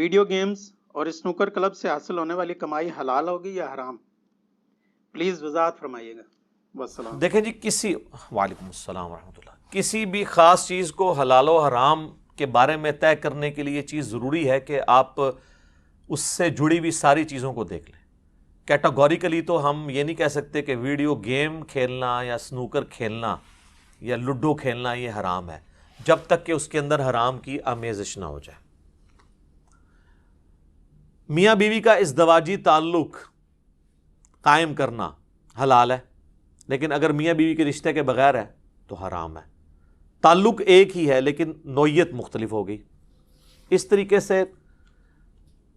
Video games اور snooker club سے حاصل ہونے والی کمائی حلال ہوگی یا حرام؟ پلیز وضاحت فرمائیے گا. والسلام. دیکھیں جی وعلیکم السلام ورحمۃ اللہ. کسی بھی خاص چیز کو حلال و حرام کے بارے میں طے کرنے کے لیے یہ چیز ضروری ہے کہ آپ اس سے جڑی ہوئی ساری چیزوں کو دیکھ لیں. کیٹاگوریکلی تو ہم یہ نہیں کہہ سکتے کہ ویڈیو گیم کھیلنا یا سنوکر کھیلنا یا لوڈو کھیلنا یہ حرام ہے، جب تک کہ اس کے اندر حرام کی آمیزش نہ ہو جائے. میاں بیوی کا ازدواجی تعلق قائم کرنا حلال ہے، لیکن اگر میاں بیوی کے رشتے کے بغیر ہے تو حرام ہے. تعلق ایک ہی ہے لیکن نوعیت مختلف ہوگی. اس طریقے سے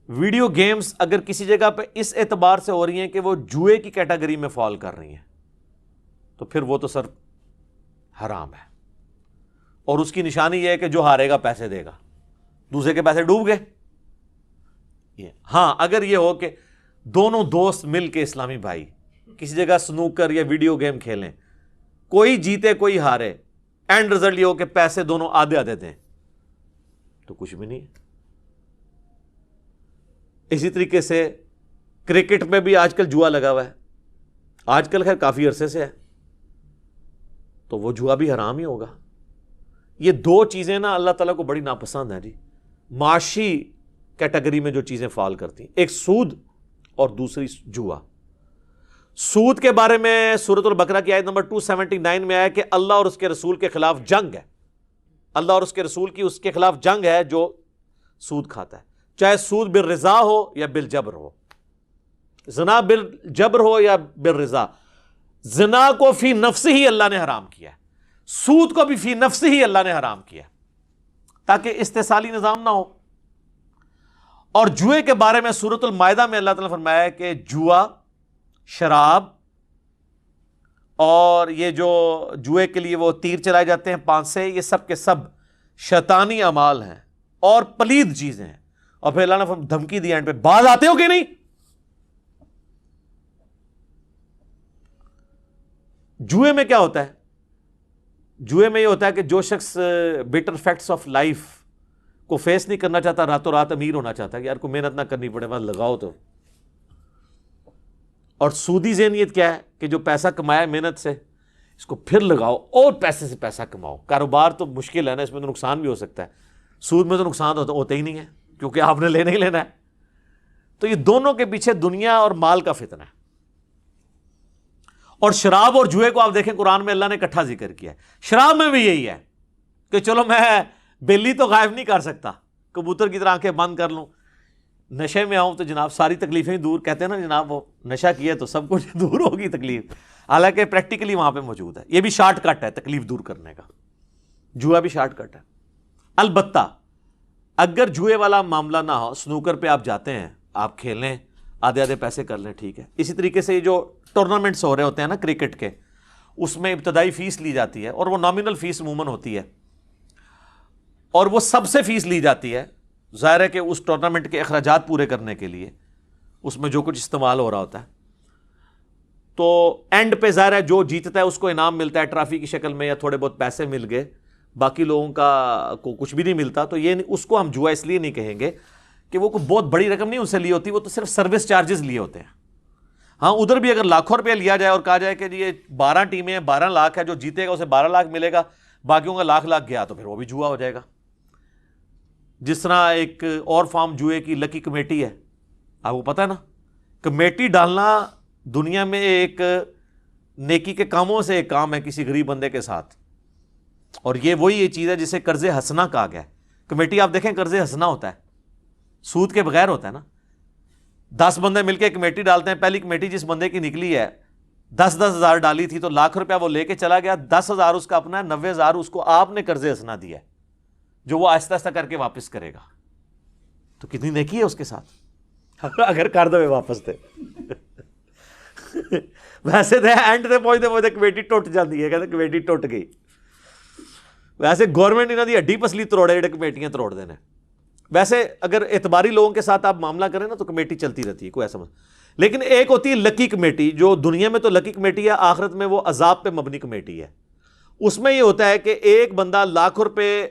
ویڈیو گیمز اگر کسی جگہ پہ اس اعتبار سے ہو رہی ہیں کہ وہ جوئے کی کیٹیگری میں فال کر رہی ہیں تو پھر وہ تو سر حرام ہے، اور اس کی نشانی یہ ہے کہ جو ہارے گا پیسے دے گا، دوسرے کے پیسے ڈوب گئے. ہاں اگر یہ ہو کہ دونوں دوست مل کے اسلامی بھائی کسی جگہ سنوکر یا ویڈیو گیم کھیلیں، کوئی جیتے کوئی ہارے، اینڈ رزلٹ یہ ہو کہ پیسے دونوں آدھے آدھے دیں، تو کچھ بھی نہیں ہے. اسی طریقے سے کرکٹ میں بھی آج کل جوا لگا ہوا ہے، آج کل خیر کافی عرصے سے ہے، تو وہ جوا بھی حرام ہی ہوگا. یہ دو چیزیں نا اللہ تعالیٰ کو بڑی ناپسند ہیں جی، معاشی کیٹیگری میں جو چیزیں فال کرتی ہیں، ایک سود اور دوسری جوا. سود کے بارے میں سورۃ البقرہ کی آیت نمبر 279 میں آیا کہ اللہ اور اس کے رسول کے خلاف جنگ ہے. اللہ اور اس کے رسول کی اس کے خلاف جنگ ہے جو سود کھاتا ہے، چاہے سود بالرضا ہو یا بالجبر ہو، زنا بالجبر ہو یا بالرضا. زنا کو فی نفس ہی اللہ نے حرام کیا ہے، سود کو بھی فی نفس ہی اللہ نے حرام کیا ہے تاکہ استحصالی نظام نہ ہو. اور جوئے کے بارے میں سورۃ المائدہ میں اللہ تعالیٰ نے فرمایا ہے کہ جوا، شراب اور یہ جو جوئے کے لیے وہ تیر چلائے جاتے ہیں 5 سے، یہ سب کے سب شیطانی اعمال ہیں اور پلید چیزیں ہیں. اور پھر اللہ نے دھمکی دی اینڈ پہ، باز آتے ہو کہ نہیں؟ جوئے میں کیا ہوتا ہے؟ جوئے میں یہ ہوتا ہے کہ جو شخص بیٹر فیکٹس آف لائف کو فیس نہیں کرنا چاہتا، راتوں رات امیر ہونا چاہتا ہے کہ یار کوئی محنت نہ کرنی پڑے، بس لگاؤ تو. اور سودی ذہنیت کیا ہے کہ جو پیسہ کمایا ہے محنت سے، اس کو پھر لگاؤ اور پیسے سے پیسہ کماؤ. کاروبار تو مشکل ہے نا، اس میں تو نقصان بھی ہو سکتا ہے. سود میں تو نقصان ہوتا ہی نہیں ہے کیونکہ آپ نے لینا ہی لینا ہے. تو یہ دونوں کے پیچھے دنیا اور مال کا فتنہ ہے. اور شراب اور جوئے کو آپ دیکھیں قرآن میں اللہ نے اکٹھا ذکر کیا ہے. شراب میں بھی یہی ہے کہ چلو میں بلی تو غائب نہیں کر سکتا، کبوتر کی طرح آنکھیں بند کر لوں، نشے میں آؤں تو جناب ساری تکلیفیں دور. کہتے ہیں نا جناب وہ نشہ کیا تو سب کچھ دور ہوگی تکلیف، حالانکہ پریکٹیکلی وہاں پہ موجود ہے. یہ بھی شارٹ کٹ ہے تکلیف دور کرنے کا، جوا بھی شارٹ کٹ ہے. البتہ اگر جوئے والا معاملہ نہ ہو، سنوکر پہ آپ جاتے ہیں، آپ کھیلیں، آدھے آدھے پیسے کر لیں، ٹھیک ہے. اسی طریقے سے یہ جو ٹورنامنٹس ہو رہے ہوتے ہیں نا کرکٹ کے، اس میں ابتدائی فیس لی جاتی ہے اور وہ نامنل فیس عموماً ہوتی ہے، اور وہ سب سے فیس لی جاتی ہے. ظاہر ہے کہ اس ٹورنامنٹ کے اخراجات پورے کرنے کے لیے اس میں جو کچھ استعمال ہو رہا ہوتا ہے، تو اینڈ پہ ظاہر ہے جو جیتتا ہے اس کو انعام ملتا ہے ٹرافی کی شکل میں یا تھوڑے بہت پیسے مل گئے، باقی لوگوں کا کو کچھ بھی نہیں ملتا. تو یہ اس کو ہم جوا اس لیے نہیں کہیں گے کہ وہ کوئی بہت بڑی رقم نہیں ان سے لی ہوتی، وہ تو صرف سروس چارجز لیے ہوتے ہیں. ہاں ادھر بھی اگر لاکھوں روپیہ لیا جائے اور کہا جائے کہ یہ 12 ٹیمیں ہیں، 12 لاکھ ہے، جو جیتے گا اسے 12 لاکھ ملے گا، باقیوں کا لاکھ گیا، تو پھر وہ بھی جوا ہو جائے گا. جس طرح ایک اور فارم جوئے کی لکی کمیٹی ہے، آپ کو پتہ ہے نا، کمیٹی ڈالنا دنیا میں ایک نیکی کے کاموں سے ایک کام ہے کسی غریب بندے کے ساتھ، اور یہ وہی یہ چیز ہے جسے قرض حسنہ کہا گیا ہے. کمیٹی آپ دیکھیں قرض حسنہ ہوتا ہے، سود کے بغیر ہوتا ہے نا. 10 بندے مل کے کمیٹی ڈالتے ہیں، پہلی کمیٹی جس بندے کی نکلی ہے 10-10 ہزار ڈالی تھی تو لاکھ روپیہ وہ لے کے چلا گیا، 10,000 اس کا اپنا ہے، 90,000 اس کو آپ نے قرض حسنہ دیا ہے جو وہ آہستہ آہستہ کر کے واپس کرے گا. تو کتنی نیکی ہے اس کے ساتھ اگر کر دو واپس دے. ویسے تو اینڈ سے پہنچتے کمیٹی ٹوٹ جاتی ہے، کہتے کمیٹی ٹوٹ گئی. ویسے گورنمنٹ انہوں کی ہڈی پسلی تروڑے جڑے کمیٹیاں تروڑ دینے. ویسے اگر اعتباری لوگوں کے ساتھ آپ معاملہ کریں نا تو کمیٹی چلتی رہتی ہے، کوئی ایسا لیکن ایک ہوتی ہے لکی کمیٹی، جو دنیا میں تو لکی کمیٹی ہے، آخرت میں وہ عذاب پہ مبنی کمیٹی ہے. اس میں یہ ہوتا ہے کہ ایک بندہ لاکھ روپے،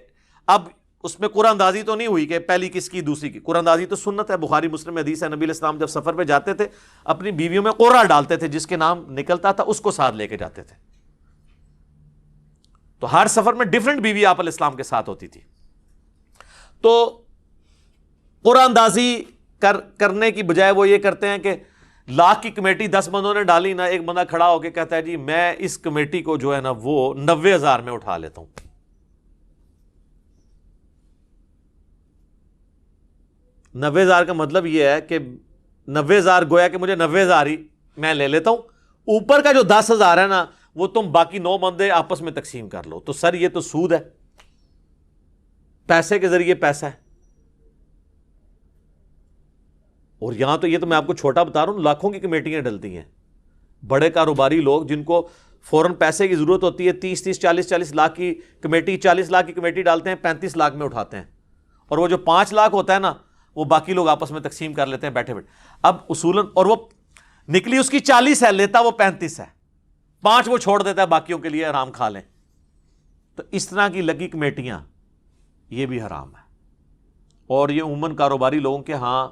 اب اس میں قرآن اندازی تو نہیں ہوئی کہ پہلی کس کی دوسری کی. قرآن اندازی تو سنت ہے, بخاری مسلم میں حدیث ہے, نبی علیہ السلام جب سفر پہ جاتے تھے اپنی بیویوں میں قرہ ڈالتے تھے, جس کے نام نکلتا تھا اس کو ساتھ لے کے جاتے تھے. تو ہر سفر میں ڈیفرنٹ بیوی آپ علیہ السلام کے ساتھ ہوتی تھی. تو قرآن اندازی کرنے کی بجائے وہ یہ کرتے ہیں کہ لاکھ کی کمیٹی 10 بندوں نے ڈالی نا, ایک بندہ کھڑا ہو کے کہتا ہے جی میں اس کمیٹی کو جو ہے نا وہ 90,000 میں اٹھا لیتا ہوں. 90,000 کا مطلب یہ ہے کہ 90,000 گویا کہ مجھے 90,000 ہی میں لے لیتا ہوں, اوپر کا جو 10,000 ہے نا وہ تم باقی 9 بندے آپس میں تقسیم کر لو. تو سر یہ تو سود ہے, پیسے کے ذریعے پیسہ ہے. اور یہاں تو یہ تو میں آپ کو چھوٹا بتا رہا ہوں, لاکھوں کی کمیٹیاں ڈلتی ہیں. بڑے کاروباری لوگ جن کو فوراً پیسے کی ضرورت ہوتی ہے 30 40 لاکھ کی کمیٹی, 40 لاکھ کی کمیٹی ڈالتے ہیں, 35 لاکھ میں اٹھاتے ہیں, اور وہ جو 5 لاکھ ہوتا ہے نا وہ باقی لوگ آپس میں تقسیم کر لیتے ہیں بیٹھے بیٹھے. اب اصولاً اور وہ نکلی اس کی 40 ہے, لیتا وہ 35 ہے, 5 وہ چھوڑ دیتا ہے باقیوں کے لیے آرام کھا لیں. تو اس طرح کی لگی کمیٹیاں یہ بھی حرام ہے, اور یہ عموماً کاروباری لوگوں کے ہاں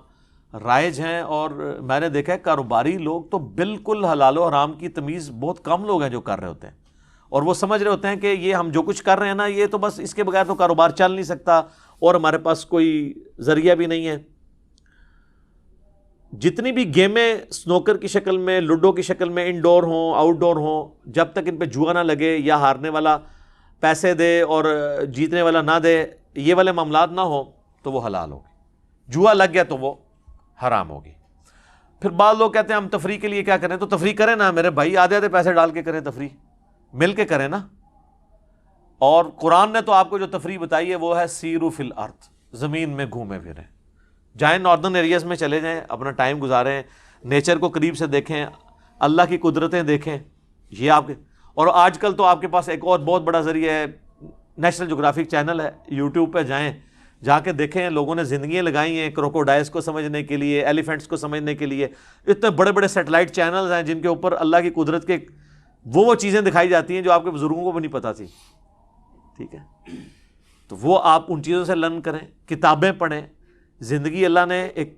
رائج ہیں. اور میں نے دیکھا ہے کاروباری لوگ تو بالکل حلال و حرام کی تمیز بہت کم لوگ ہیں جو کر رہے ہوتے ہیں, اور وہ سمجھ رہے ہوتے ہیں کہ یہ ہم جو کچھ کر رہے ہیں نا یہ تو بس اس کے بغیر تو کاروبار چل نہیں سکتا, اور ہمارے پاس کوئی ذریعہ بھی نہیں ہے. جتنی بھی گیمیں سنوکر کی شکل میں, لوڈو کی شکل میں, انڈور ہوں آؤٹ ڈور ہوں, جب تک ان پہ جوا نہ لگے یا ہارنے والا پیسے دے اور جیتنے والا نہ دے, یہ والے معاملات نہ ہوں تو وہ حلال ہوگی. جوا لگ گیا تو وہ حرام ہوگی. پھر بعض لوگ کہتے ہیں ہم تفریح کے لیے کیا کریں, تو تفریح کریں نا میرے بھائی, آدھے آدھے پیسے ڈال کے کریں, تفریح مل کے کریں نا. اور قرآن نے تو آپ کو جو تفریح بتائی ہے وہ ہے سیرو فی الارض, زمین میں گھومے پھریں, جائیں ناردرن ایریاز میں چلے جائیں, اپنا ٹائم گزاریں, نیچر کو قریب سے دیکھیں, اللہ کی قدرتیں دیکھیں. یہ آپ کے, اور آج کل تو آپ کے پاس ایک اور بہت بڑا ذریعہ ہے, نیشنل جغرافک چینل ہے, یوٹیوب پہ جائیں, جا کے دیکھیں لوگوں نے زندگیاں لگائی ہیں کروکوڈائلس کو سمجھنے کے لیے, ایلیفینٹس کو سمجھنے کے لیے. اتنے بڑے بڑے سیٹلائٹ چینلز ہیں جن کے اوپر اللہ کی قدرت کے وہ چیزیں دکھائی جاتی ہیں جو آپ کے بزرگوں کو بھی نہیں پتہ تھی. ٹھیک ہے, تو وہ آپ ان چیزوں سے لرن کریں, کتابیں پڑھیں. زندگی اللہ نے ایک